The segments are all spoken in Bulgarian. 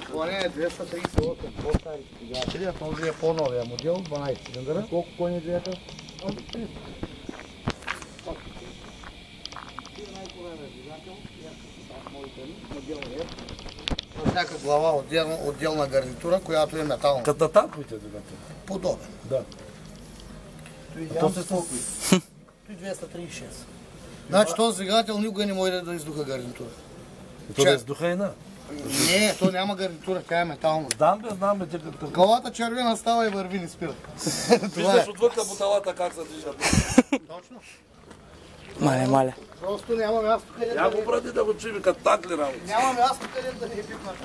Това не е 238, по-старите двигатели, а този е по-новия модел, 12 цилиндъра. Колко кони е двигател? 300. Най-големият двигател, модел е. На всяка глава отделна гарнитура, която е метална. Като на танковите двигатели? Подобен. Да. То се толкова. Той 236. Значи този двигател никога не може да издуха гарнитура. То да издуха и на? Не, то няма гарнитура, тя е метална. Знам бе, Главата червена става и върви, не спира. Виждаш отвънка буталата как се движат. Точно. Мале. Просто няма място къде Я го брати да го чуем като танк ли работа. Няма място къде да не е пипнат.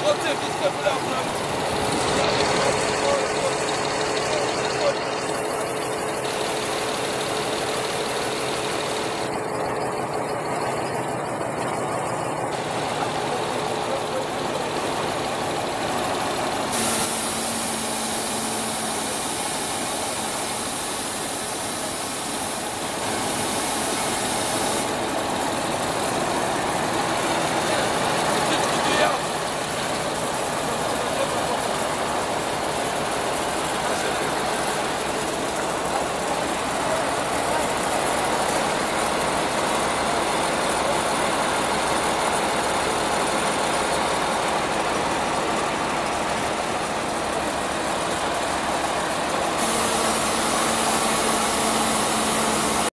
Коцев иска голям прави.